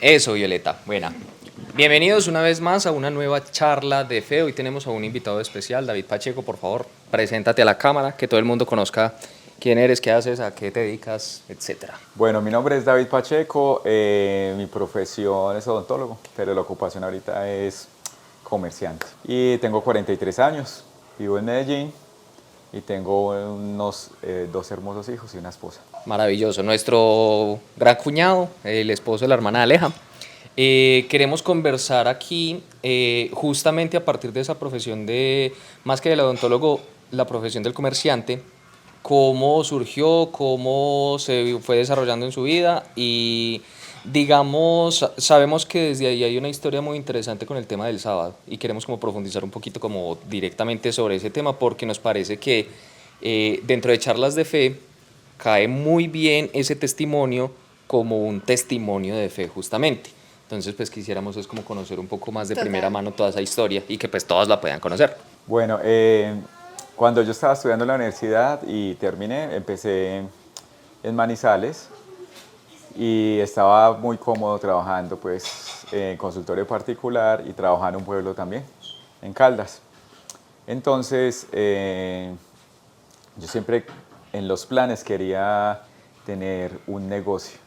Eso, Violeta. Buena. Bienvenidos una vez más a una nueva charla de fe. Hoy tenemos a un invitado especial, David Pacheco. Por favor, preséntate a la cámara, que todo el mundo conozca quién eres, qué haces, a qué te dedicas, etcétera. Bueno, mi nombre es David Pacheco, mi profesión es odontólogo, pero la ocupación ahorita es comerciante. Y tengo 43 años, vivo en Medellín y tengo dos hermosos hijos y una esposa. Maravilloso. Nuestro gran cuñado, el esposo de la hermana Aleja. Queremos conversar aquí justamente a partir de esa profesión de, más que del odontólogo, la profesión del comerciante, cómo surgió, cómo se fue desarrollando en su vida y digamos, sabemos que desde ahí hay una historia muy interesante con el tema del sábado y queremos como profundizar un poquito como directamente sobre ese tema porque nos parece que dentro de charlas de fe cae muy bien ese testimonio como un testimonio de fe justamente. Entonces, pues quisiéramos es como conocer un poco más de primera mano toda esa historia y que pues todas la puedan conocer. Bueno, cuando yo estaba estudiando en la universidad y terminé, empecé en Manizales y estaba muy cómodo trabajando pues en consultorio particular y trabajando en un pueblo también, en Caldas. Entonces, yo siempre en los planes quería tener un negocio.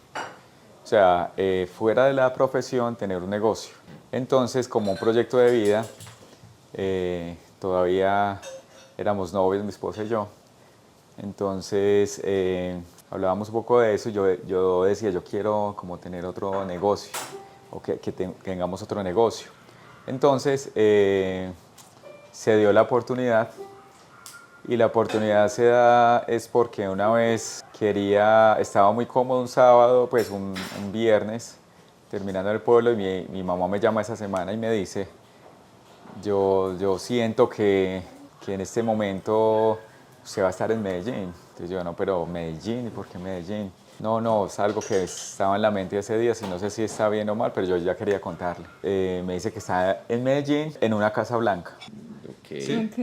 O sea, fuera de la profesión, tener un negocio. Entonces, como un proyecto de vida, todavía éramos novios, mi esposa y yo. Entonces, hablábamos un poco de eso. Yo decía, yo quiero como tener otro negocio, o que tengamos otro negocio. Entonces, se dio la oportunidad. Y la oportunidad se da es porque una vez estaba muy cómodo un sábado, pues un viernes, terminando en el pueblo, y mi mamá me llama esa semana y me dice, yo siento que en este momento usted va a estar en Medellín. Entonces yo, no, pero Medellín, ¿y por qué Medellín? No, es algo que estaba en la mente ese día, no sé si está bien o mal, pero yo ya quería contarle. Me dice que está en Medellín, en una casa blanca. Okay. ¿Sí? Ok.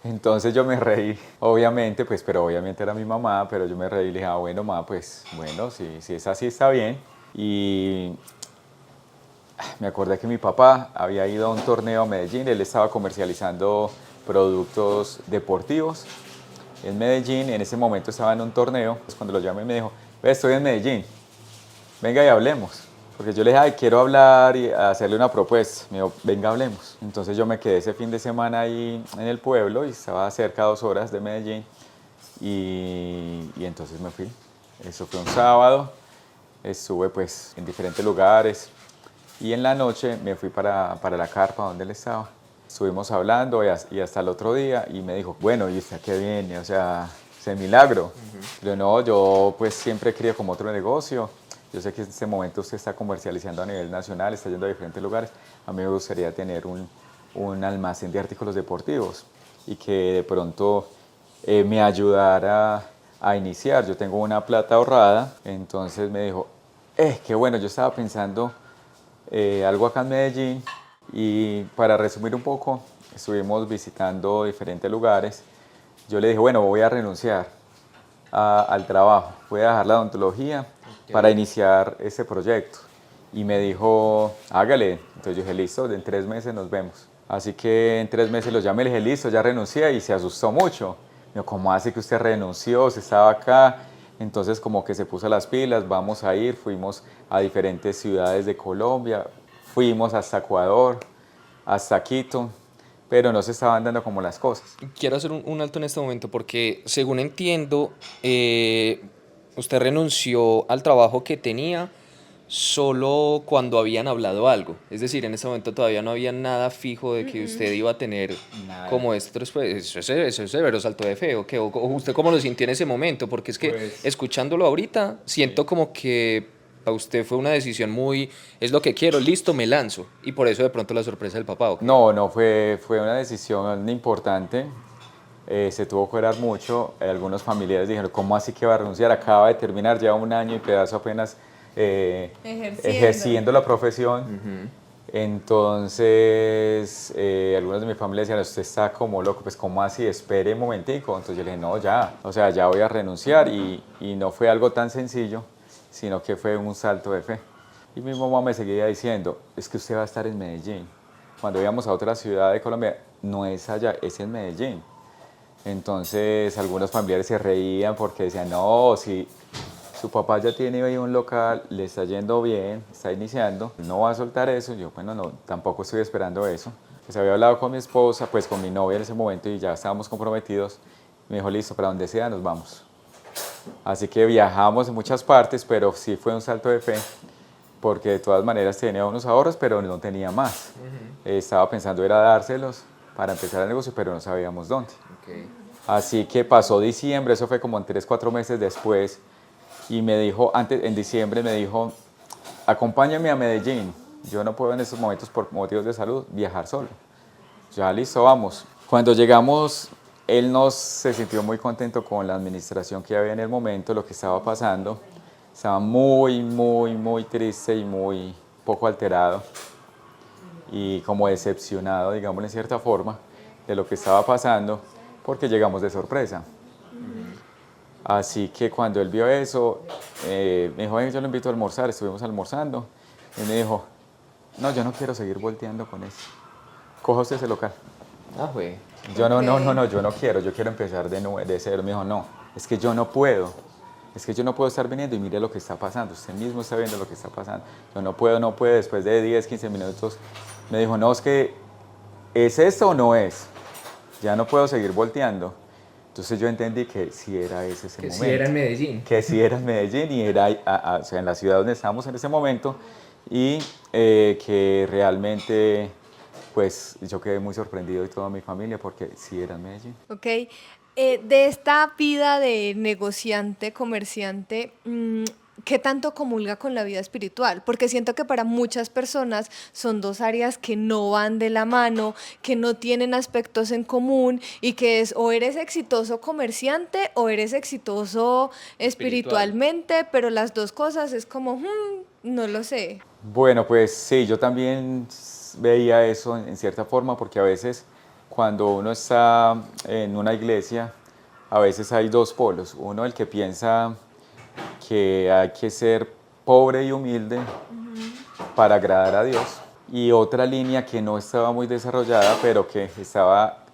Entonces yo me reí, obviamente, pues, pero obviamente era mi mamá, pero yo me reí y le dije, bueno, mamá, pues, bueno, si es así está bien. Y me acordé que mi papá había ido a un torneo a Medellín, él estaba comercializando productos deportivos en Medellín, y en ese momento estaba en un torneo, pues cuando lo llamé me dijo, ve, estoy en Medellín, venga y hablemos. Porque yo le dije, ay, quiero hablar y hacerle una propuesta. Me dijo, venga, hablemos. Entonces yo me quedé ese fin de semana ahí en el pueblo y estaba cerca 2 horas de Medellín. Y entonces me fui. Eso fue un sábado. Estuve pues en diferentes lugares. Y en la noche me fui para la carpa donde él estaba. Estuvimos hablando y hasta el otro día. Y me dijo, bueno, ¿y usted a qué viene? O sea, es el milagro. Pero no, yo pues siempre quería como otro negocio. Yo sé que en este momento usted está comercializando a nivel nacional, está yendo a diferentes lugares. A mí me gustaría tener un almacén de artículos deportivos y que de pronto me ayudara a iniciar. Yo tengo una plata ahorrada, entonces me dijo, qué bueno, yo estaba pensando algo acá en Medellín. Y para resumir un poco, estuvimos visitando diferentes lugares. Yo le dije, bueno, voy a renunciar al trabajo, voy a dejar la odontología para iniciar ese proyecto. Y me dijo, hágale. Entonces yo dije, listo, en 3 meses nos vemos. Así que en 3 meses lo llamé y le dije, listo, ya renuncié, y se asustó mucho. Me dijo, ¿cómo hace que usted renunció? Se estaba acá. Entonces como que se puso las pilas, vamos a ir, fuimos a diferentes ciudades de Colombia, fuimos hasta Ecuador, hasta Quito, pero no se estaban dando como las cosas. Quiero hacer un alto en este momento porque, según entiendo, usted renunció al trabajo que tenía solo cuando habían hablado algo. Es decir, en ese momento todavía no había nada fijo de que usted iba a tener Nada. como esto después. Eso es severo salto de fe. ¿O usted cómo lo sintió en ese momento? Porque es que Pues, escuchándolo ahorita, siento como que para usted fue una decisión muy, es lo que quiero, listo, me lanzo. Y por eso de pronto la sorpresa del papá, ¿o qué? no, fue una decisión importante. Se tuvo que orar mucho. Algunos familiares dijeron, ¿cómo así que va a renunciar? Acaba de terminar, lleva 1 año y pedazo apenas ejerciendo la profesión. Entonces, algunos de mi familia decían, usted está como loco, pues ¿cómo así? Espere un momentico. Entonces yo le dije, no, ya, o sea, ya voy a renunciar. Y no fue algo tan sencillo, sino que fue un salto de fe. Y mi mamá me seguía diciendo, es que usted va a estar en Medellín. Cuando íbamos a otra ciudad de Colombia, no es allá, es en Medellín. Entonces algunos familiares se reían porque decían, no, si su papá ya tiene ahí un local, le está yendo bien, está iniciando, no va a soltar eso. Yo, bueno, no, tampoco estoy esperando eso. Pues había hablado con mi esposa, pues con mi novia en ese momento y ya estábamos comprometidos. Me dijo, listo, para donde sea nos vamos. Así que viajamos en muchas partes, pero sí fue un salto de fe, porque de todas maneras tenía unos ahorros, pero no tenía más. Estaba pensando era dárselos para empezar el negocio, pero no sabíamos dónde. Okay. Así que pasó diciembre, eso fue como en 3, 4 meses después, y me dijo, en diciembre me dijo, acompáñame a Medellín. Yo no puedo en estos momentos por motivos de salud viajar solo. Ya listo, vamos. Cuando llegamos, él se sintió muy contento con la administración que había en el momento, lo que estaba pasando. Estaba muy, muy, muy triste y muy poco alterado y como decepcionado, digamos en cierta forma, de lo que estaba pasando, porque llegamos de sorpresa. Así que cuando él vio eso, me dijo, "Ven, yo lo invito a almorzar", estuvimos almorzando, y me dijo, no, yo no quiero seguir volteando con eso, coja usted ese local. Ah, güey. Yo no, yo no quiero, yo quiero empezar de cero. Me dijo, no, es que yo no puedo, es que yo no puedo estar viniendo y mire lo que está pasando, usted mismo está viendo lo que está pasando. Yo no puedo, no puedo, después de 10, 15 minutos, me dijo, no, es que, ¿es esto o no es? Ya no puedo seguir volteando. Entonces yo entendí que sí era ese Que momento. sí era en Medellín. Que sí era en Medellín y era o sea, en la ciudad donde estábamos en ese momento y que realmente pues yo quedé muy sorprendido y toda mi familia porque sí era en Medellín. Ok. De esta vida de negociante, comerciante, ¿qué tanto comulga con la vida espiritual? Porque siento que para muchas personas son dos áreas que no van de la mano, que no tienen aspectos en común y que es o eres exitoso comerciante o eres exitoso espiritualmente, pero las dos cosas es como, no lo sé. Bueno, pues sí, yo también veía eso en cierta forma porque a veces cuando uno está en una iglesia, a veces hay dos polos. Uno, el que piensa que hay que ser pobre y humilde para agradar a Dios. Y otra línea que no estaba muy desarrollada, pero que estaba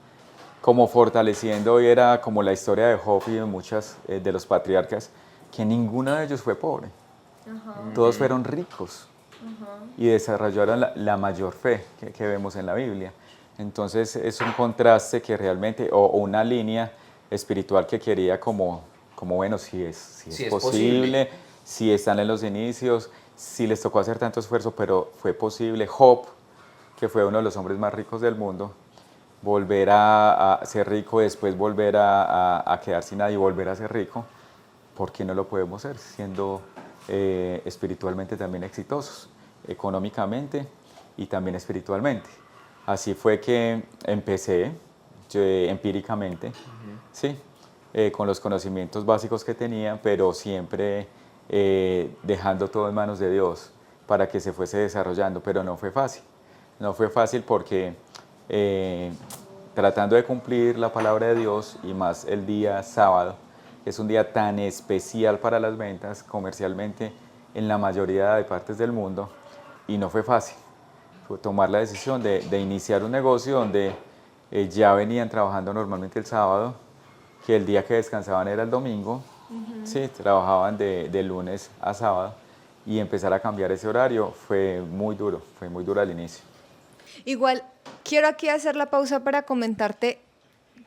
como fortaleciendo y era como la historia de Job y de muchas de los patriarcas, que ninguno de ellos fue pobre. Todos fueron ricos y desarrollaron la mayor fe que vemos en la Biblia. Entonces es un contraste que realmente, o una línea espiritual que quería como bueno, si es posible, si están en los inicios, si les tocó hacer tanto esfuerzo, pero fue posible. Job, que fue uno de los hombres más ricos del mundo, volver a ser rico, después volver a quedar sin nada y volver a ser rico, ¿por qué no lo podemos ser siendo espiritualmente también exitosos, económicamente y también espiritualmente? Así fue que empecé yo, empíricamente, ¿sí? Con los conocimientos básicos que tenía, pero siempre dejando todo en manos de Dios para que se fuese desarrollando, pero no fue fácil. No fue fácil porque tratando de cumplir la palabra de Dios y más el día sábado, que es un día tan especial para las ventas comercialmente en la mayoría de partes del mundo, y no fue fácil. Fue tomar la decisión de iniciar un negocio donde ya venían trabajando normalmente el sábado, que el día que descansaban era el domingo, sí, trabajaban de lunes a sábado, y empezar a cambiar ese horario fue muy duro al inicio. Igual, quiero aquí hacer la pausa para comentarte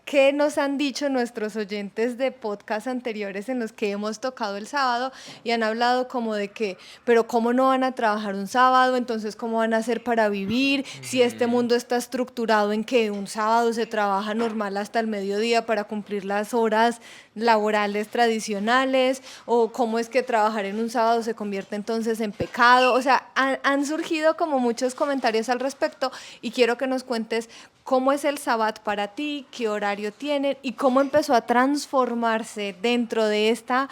qué nos han dicho nuestros oyentes de podcast anteriores en los que hemos tocado el sábado y han hablado como de que, pero ¿cómo no van a trabajar un sábado? Entonces, ¿cómo van a hacer para vivir? Si este mundo está estructurado en que un sábado se trabaja normal hasta el mediodía para cumplir las horas laborales tradicionales, o cómo es que trabajar en un sábado se convierte entonces en pecado. O sea, han surgido como muchos comentarios al respecto y quiero que nos cuentes cómo es el Sabbat para ti, qué horario tienen y cómo empezó a transformarse dentro de esta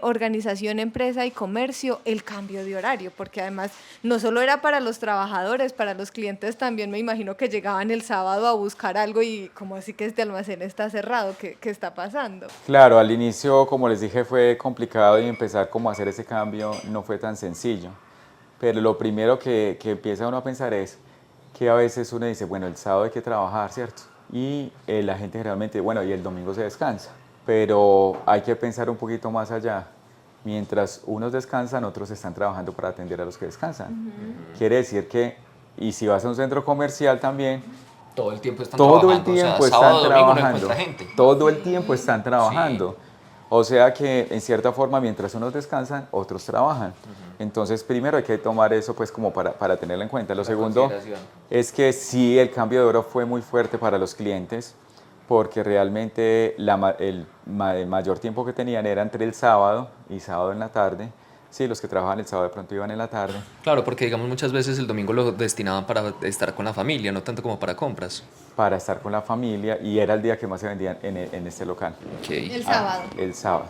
organización, empresa y comercio el cambio de horario, porque además no solo era para los trabajadores, para los clientes también me imagino que llegaban el sábado a buscar algo y como así que este almacén está cerrado, ¿qué está pasando? Claro, al inicio, como les dije, fue complicado y empezar como a hacer ese cambio no fue tan sencillo. pero lo primero que empieza uno a pensar es que a veces uno dice, bueno, el sábado hay que trabajar, ¿cierto? Y la gente generalmente, bueno, y el domingo se descansa, pero hay que pensar un poquito más allá. Mientras unos descansan, otros están trabajando para atender a los que descansan. Quiere decir que, y si vas a un centro comercial también, Todo el tiempo están todo trabajando. el tiempo o sea, sábado, están domingo no trabajando. encuentra gente. Todo el tiempo están trabajando. O sea que en cierta forma mientras unos descansan, otros trabajan. Entonces primero hay que tomar eso pues como para tenerlo en cuenta. Lo segundo es que sí, el cambio de oro fue muy fuerte para los clientes porque realmente el mayor tiempo que tenían era entre el sábado y sábado en la tarde. Sí, los que trabajaban el sábado de pronto iban en la tarde. Claro, porque digamos muchas veces el domingo lo destinaban para estar con la familia, no tanto como para compras. Para estar con la familia y era el día que más se vendían en este local. Okay. El sábado. El sábado.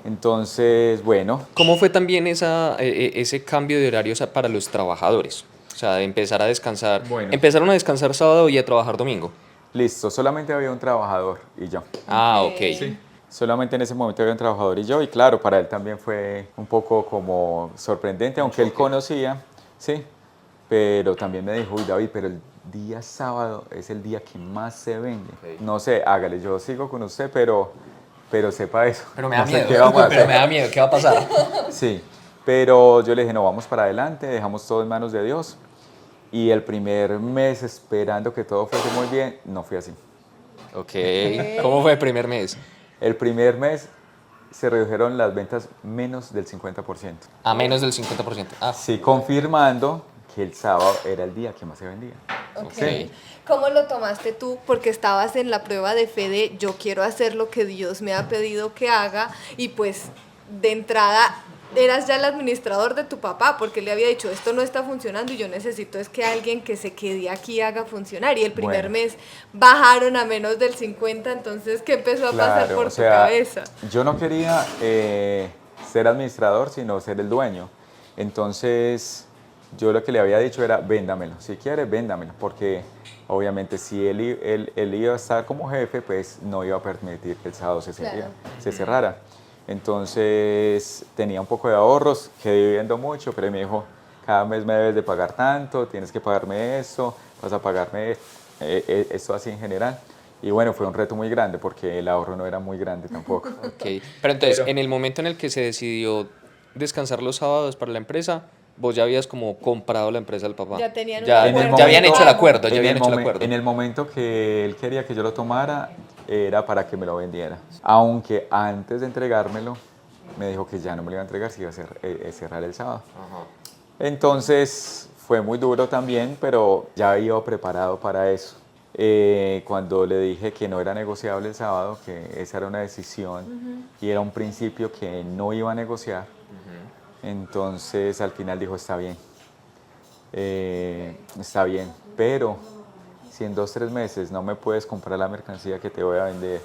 Entonces, bueno, ¿Cómo fue también ese cambio de horarios para los trabajadores? O sea, de empezar a descansar. Bueno. Empezaron a descansar sábado y a trabajar domingo. listo, solamente había un trabajador y yo. Ah, ok. Sí. Solamente en ese momento había un trabajador y yo, y claro, para él también fue un poco como sorprendente, aunque él conocía, sí, pero también me dijo, uy David, pero el día sábado es el día que más se vende. Ok. No sé, hágale, yo sigo con usted, pero sepa eso. Pero me da No sé miedo. qué vamos a Pero hacer. me da miedo, ¿qué va a pasar? Sí, pero yo le dije, no, vamos para adelante, dejamos todo en manos de Dios. Y el primer mes esperando que todo fuese muy bien, no fue así. Ok. ¿Cómo fue el primer mes? El primer mes se redujeron las ventas menos del 50%. A menos del 50%. Ah, Sí, confirmando que el sábado era el día que más se vendía. Ok. Ok. ¿Cómo lo tomaste tú? Porque estabas en la prueba de fe de yo quiero hacer lo que Dios me ha pedido que haga y pues de entrada eras ya el administrador de tu papá porque le había dicho esto no está funcionando y yo necesito es que alguien que se quede aquí haga funcionar y el primer Bueno. mes bajaron a menos del 50, entonces ¿qué empezó a pasar por o tu sea, cabeza? yo no quería ser administrador, sino ser el dueño. Entonces, yo lo que le había dicho era, véndamelo. Si quiere, véndamelo. Porque obviamente si él iba a estar como jefe, pues no iba a permitir que el sábado Claro. se cerrara. Entonces, tenía un poco de ahorros, quedé viviendo mucho, pero él me dijo, cada mes me debes de pagar tanto, tienes que pagarme esto, vas a pagarme esto así en general. Y bueno, fue un reto muy grande porque el ahorro no era muy grande tampoco. ok. Pero entonces, en el momento en el que se decidió descansar los sábados para la empresa, vos ya habías como comprado la empresa del papá. Ya tenían un ya, acuerdo. ya habían hecho el acuerdo, ya En habían el hecho el momen- acuerdo. En el momento que él quería que yo lo tomara, era para que me lo vendiera. Aunque antes de entregármelo, me dijo que ya no me lo iba a entregar, si iba a cerrar el sábado. Ajá. Entonces fue muy duro también, pero ya iba preparado para eso. Cuando le dije que no era negociable el sábado, que esa era una decisión y era un principio que no iba a negociar, entonces al final dijo, está bien, pero si en 2 o 3 meses no me puedes comprar la mercancía que te voy a vender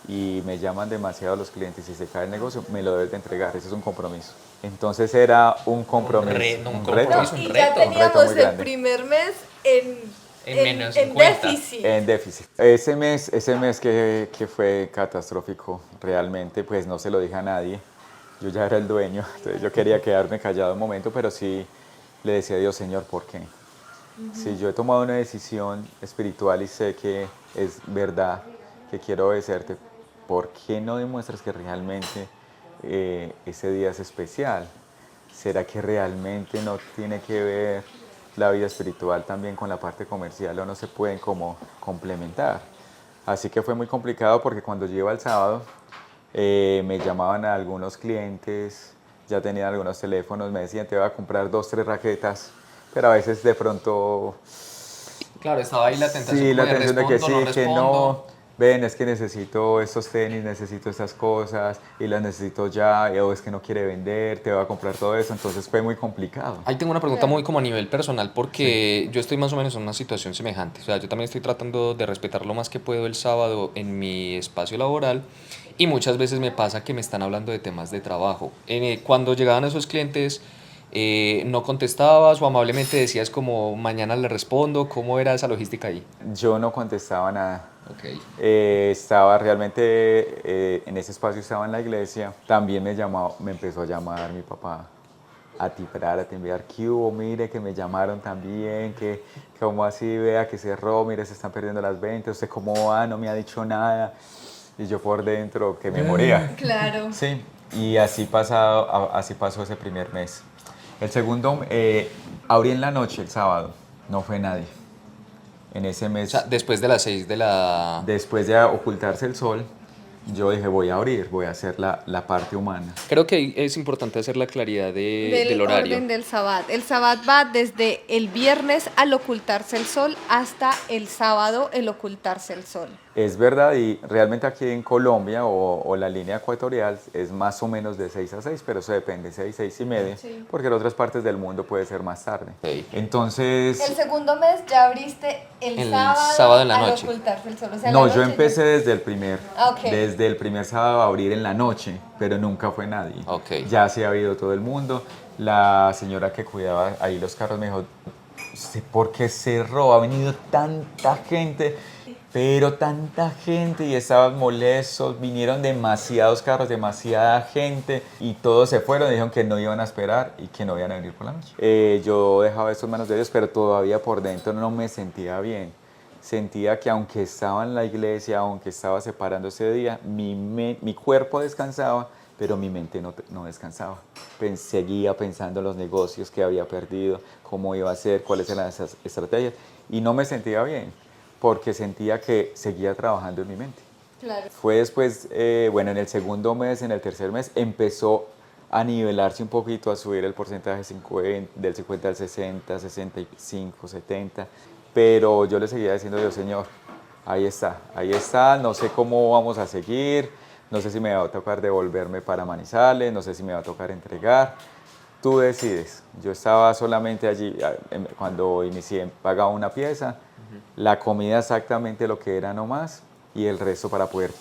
y me llaman demasiado los clientes y se cae el negocio, me lo debes de entregar, ese es un compromiso. Entonces era un compromiso, un reto. compromiso. Y un ya reto, un teníamos reto muy el grande. primer mes en menos 50. déficit. En déficit. Ese mes que fue catastrófico, realmente, pues no se lo dije a nadie. Yo ya era el dueño, entonces yo quería quedarme callado un momento, pero sí le decía a Dios, Señor, ¿por qué? Si yo he tomado una decisión espiritual y sé que es verdad, que quiero obedecerte, ¿por qué no demuestras que realmente ese día es especial? ¿Será que realmente no tiene que ver la vida espiritual también con la parte comercial o no se pueden como complementar? Así que fue muy complicado porque cuando yo iba el sábado me llamaban a algunos clientes, ya tenían algunos teléfonos, me decían te voy a comprar 2, 3 raquetas, pero a veces de pronto Claro, estaba ahí la tentación. sí, la como de tensión de que respondo, sí, no que respondo. no. Ven, es que necesito estos tenis, necesito estas cosas y las necesito ya, o es que no quiere vender, te va a comprar todo eso, entonces fue muy complicado. Ahí tengo una pregunta muy como a nivel personal porque yo estoy más o menos en una situación semejante. O sea, yo también estoy tratando de respetar lo más que puedo el sábado en mi espacio laboral y muchas veces me pasa que me están hablando de temas de trabajo. Cuando llegaban esos clientes no contestabas o amablemente decías como mañana le respondo. ¿Cómo era esa logística ahí? Yo no contestaba nada. Ok. Estaba realmente en ese espacio, estaba en la iglesia. También me empezó a llamar mi papá. a tiprar, a enviar, que hubo, mire que me llamaron también, que como así, vea que cerró, mire se están perdiendo las ventas, usted cómo va, no me ha dicho nada. Y yo por dentro que me moría. Claro. Sí, y así, así pasó ese primer mes. El segundo, abrí en la noche el sábado, no fue nadie. En ese O mes, sea, después de las 6 de la... después de ocultarse el sol, yo dije voy a abrir, voy a hacer la parte humana. Creo que es importante hacer la claridad del horario. orden del Sabbat. El Sabbat va desde el viernes al ocultarse el sol hasta el sábado el ocultarse el sol. Es verdad, y realmente aquí en Colombia o la línea ecuatorial es más o menos de 6 a 6, pero eso depende, 6, 6 y media, Sí. porque en otras partes del mundo puede ser más tarde. Ok. Entonces, El segundo mes ya abriste el sábado en la al noche. ocultarse el sol. O sea, no, la yo noche empecé Ok. desde el primer sábado a abrir en la noche, pero nunca fue nadie. Ok. Ya se ha habido todo el mundo. La señora que cuidaba ahí los carros me dijo, "¿Usted por qué cerró? Ha venido tanta gente, pero tanta gente y estaban molestos, vinieron demasiados carros, demasiada gente y todos se fueron, dijeron que no iban a esperar y que no iban a venir por la noche. Yo dejaba esto en manos de Dios, pero todavía por dentro no me sentía bien. Sentía que aunque estaba en la iglesia, aunque estaba separando ese día, mi cuerpo descansaba, pero mi mente no descansaba. Seguía pensando en los negocios que había perdido, cómo iba a ser, cuáles eran esas estrategias, y no me sentía bien, porque sentía que seguía trabajando en mi mente. Claro. Fue después, bueno, en el segundo mes, en el tercer mes, empezó a nivelarse un poquito, a subir el porcentaje del 50 al 60, 65, 70, pero yo le seguía diciendo a Dios, Señor, ahí está, no sé cómo vamos a seguir, no sé si me va a tocar devolverme para Manizales, no sé si me va a tocar entregar, tú decides. Yo estaba solamente allí, cuando inicié, pagaba una pieza, la comida exactamente lo que era nomás, y el resto para poder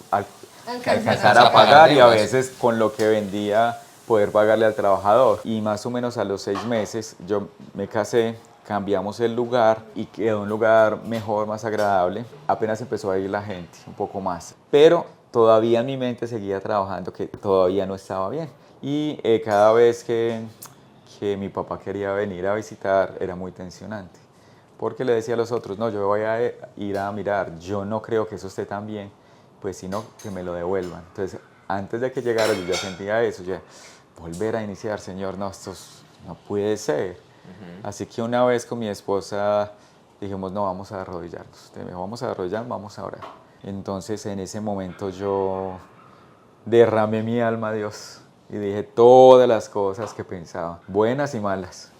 alcanzar a pagar, y a veces con lo que vendía poder pagarle al trabajador. Y más o menos a los 6 meses yo me casé, cambiamos el lugar y quedó un lugar mejor, más agradable. Apenas empezó a ir la gente, un poco más. Pero todavía en mi mente seguía trabajando que todavía no estaba bien. Y cada vez que mi papá quería venir a visitar era muy tensionante. Porque le decía a los otros, no, yo voy a ir a mirar, yo no creo que eso esté tan bien, pues sino que me lo devuelvan. Entonces, antes de que llegara yo ya sentía eso, ya volver a iniciar, Señor, no, esto no puede ser. Así que una vez con mi esposa dijimos, no, vamos a arrodillarnos. Me dijo, vamos a arrodillarnos, vamos a orar. Entonces en ese momento yo derramé mi alma a Dios y dije todas las cosas que pensaba, buenas y malas.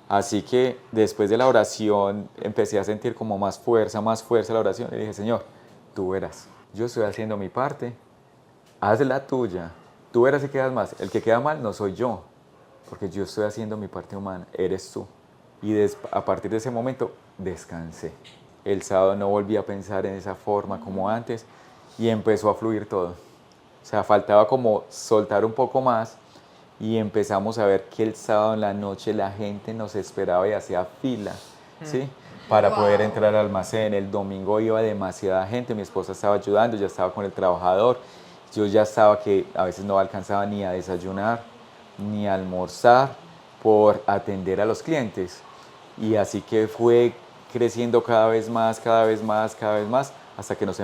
Así que después de la oración empecé a sentir como más fuerza la oración y dije, Señor, tú verás, yo estoy haciendo mi parte, haz la tuya, tú verás si quedas más. El que queda mal no soy yo, porque yo estoy haciendo mi parte humana, eres tú. Y a partir de ese momento descansé. El sábado no volví a pensar en esa forma como antes y empezó a fluir todo. O sea, faltaba como soltar un poco más y empezamos a ver que el sábado en la noche la gente nos esperaba y hacía fila, ¿sí? Para poder entrar al almacén. El domingo iba demasiada gente, mi esposa estaba ayudando, ya estaba con el trabajador. Yo ya estaba que a veces no alcanzaba ni a desayunar, ni a almorzar por atender a los clientes. Y así que fue creciendo cada vez más, hasta que nos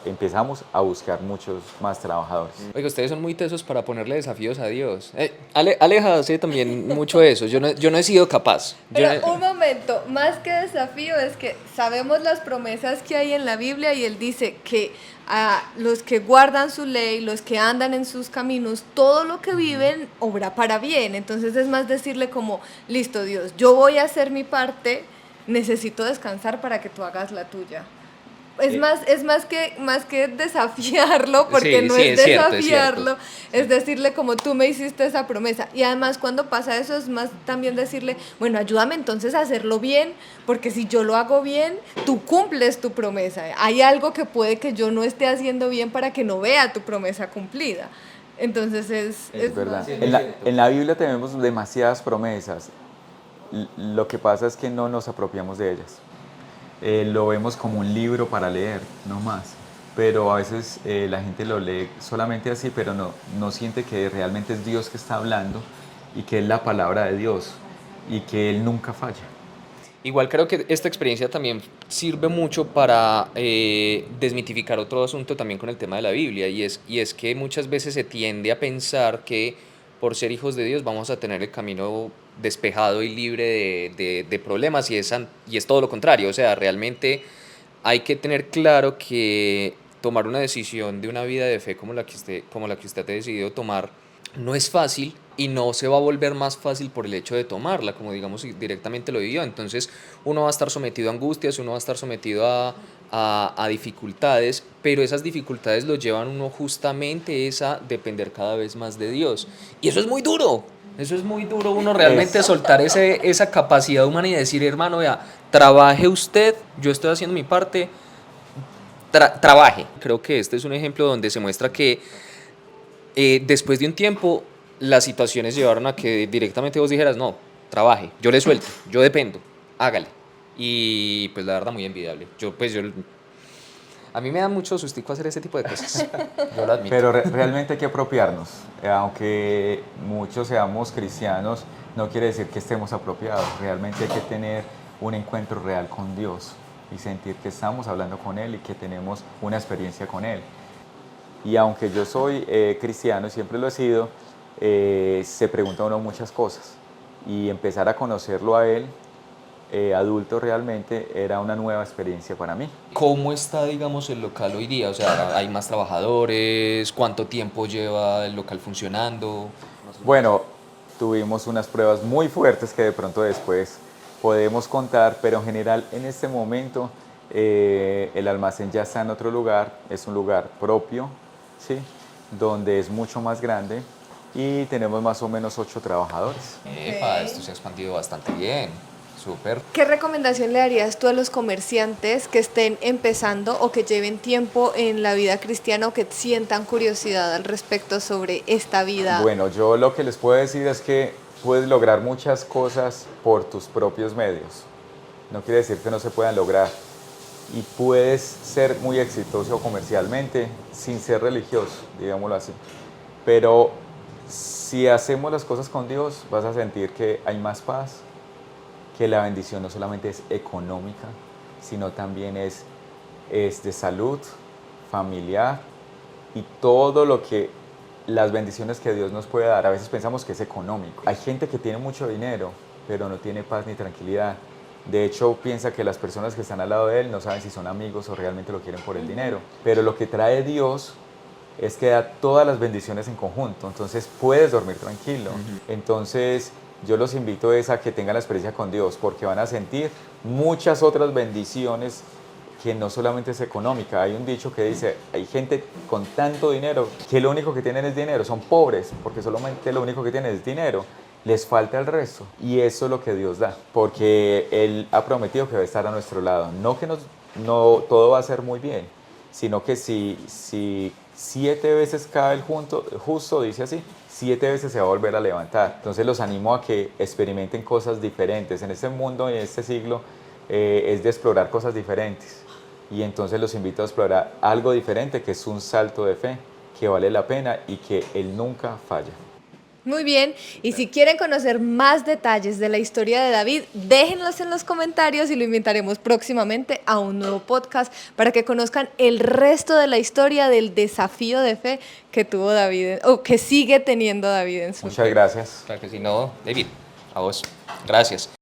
empezamos a buscar muchos más trabajadores. Oiga, ustedes son muy tesos para ponerle desafíos a Dios. Aleja hace también mucho eso. Yo no he sido capaz. Pero un momento, más que desafío es que sabemos las promesas que hay en la Biblia y Él dice que a los que guardan su ley, los que andan en sus caminos, todo lo que viven obra para bien. Entonces es más decirle como, listo Dios, yo voy a hacer mi parte, necesito descansar para que tú hagas la tuya. Es más que desafiarlo, porque Sí, no sí, es es cierto, desafiarlo, es decirle como tú me hiciste esa promesa. Y además cuando pasa eso es más también decirle, bueno, ayúdame entonces a hacerlo bien, porque si yo lo hago bien, tú cumples tu promesa. Hay algo que puede que yo no esté haciendo bien para que no vea tu promesa cumplida. Entonces es verdad. más. En la Biblia tenemos demasiadas promesas. Lo que pasa es que no nos apropiamos de ellas. Lo vemos como un libro para leer, no más. Pero a veces la gente lo lee solamente así, pero no siente que realmente es Dios que está hablando y que es la palabra de Dios y que Él nunca falla. Igual creo que esta experiencia también sirve mucho para desmitificar otro asunto también con el tema de la Biblia, y es que muchas veces se tiende a pensar que por ser hijos de Dios vamos a tener el camino despejado y libre de problemas, y es todo lo contrario. O sea, realmente hay que tener claro que tomar una decisión de una vida de fe como la que usted ha decidido tomar no es fácil, y no se va a volver más fácil por el hecho de tomarla, como digamos directamente lo vivió. Entonces uno va a estar sometido a angustias, uno va a estar sometido a dificultades, pero esas dificultades lo llevan uno justamente es a depender cada vez más de Dios. Y eso es muy duro. Eso es muy duro, uno realmente soltar esa capacidad humana y decir, hermano, vea, trabaje usted, yo estoy haciendo mi parte, trabaje. Creo que este es un ejemplo donde se muestra que después de un tiempo las situaciones llevaron a que directamente vos dijeras, no, trabaje, yo le suelto, yo dependo, hágale. Y pues la verdad muy envidiable. A mí me da mucho sustico hacer ese tipo de cosas, yo lo admito. Pero realmente hay que apropiarnos. Aunque muchos seamos cristianos, no quiere decir que estemos apropiados. Realmente hay que tener un encuentro real con Dios y sentir que estamos hablando con Él y que tenemos una experiencia con Él. Y aunque yo soy cristiano y siempre lo he sido, se pregunta uno muchas cosas. Y empezar a conocerlo a Él, adulto realmente, era una nueva experiencia para mí. ¿Cómo está, digamos, el local hoy día? O sea, ¿hay más trabajadores? ¿Cuánto tiempo lleva el local funcionando? Bueno, tuvimos unas pruebas muy fuertes que de pronto después podemos contar, pero en general en este momento el almacén ya está en otro lugar, es un lugar propio, ¿sí? Donde es mucho más grande y tenemos más o menos 8 trabajadores. Epa, esto se ha expandido bastante bien, súper. ¿Qué recomendación le darías tú a los comerciantes que estén empezando o que lleven tiempo en la vida cristiana o que sientan curiosidad al respecto sobre esta vida? Bueno, yo lo que les puedo decir es que puedes lograr muchas cosas por tus propios medios. No quiere decir que no se puedan lograr. Y puedes ser muy exitoso comercialmente sin ser religioso, digámoslo así. Pero si hacemos las cosas con Dios, vas a sentir que hay más paz, que la bendición no solamente es económica, sino también es de salud, familiar y todo lo que las bendiciones que Dios nos puede dar. A veces pensamos que es económico. Hay gente que tiene mucho dinero, pero no tiene paz ni tranquilidad. De hecho, piensa que las personas que están al lado de él no saben si son amigos o realmente lo quieren por el dinero. Pero lo que trae Dios es que da todas las bendiciones en conjunto. Entonces puedes dormir tranquilo. Entonces yo los invito a que tengan la experiencia con Dios, porque van a sentir muchas otras bendiciones que no solamente es económica. Hay un dicho que dice, hay gente con tanto dinero que lo único que tienen es dinero, son pobres porque solamente lo único que tienen es dinero, les falta el resto, y eso es lo que Dios da, porque Él ha prometido que va a estar a nuestro lado. No que no todo va a ser muy bien, sino que si 7 veces cae el justo, dice así, 7 veces se va a volver a levantar. Entonces los animo a que experimenten cosas diferentes. En este mundo y en este siglo es de explorar cosas diferentes. Y entonces los invito a explorar algo diferente, que es un salto de fe, que vale la pena y que Él nunca falla. Muy bien, y si quieren conocer más detalles de la historia de David, déjenlos en los comentarios y lo invitaremos próximamente a un nuevo podcast para que conozcan el resto de la historia del desafío de fe que tuvo David, o que sigue teniendo David en su vida. Muchas gracias. Claro que sí, no, David, a vos. Gracias.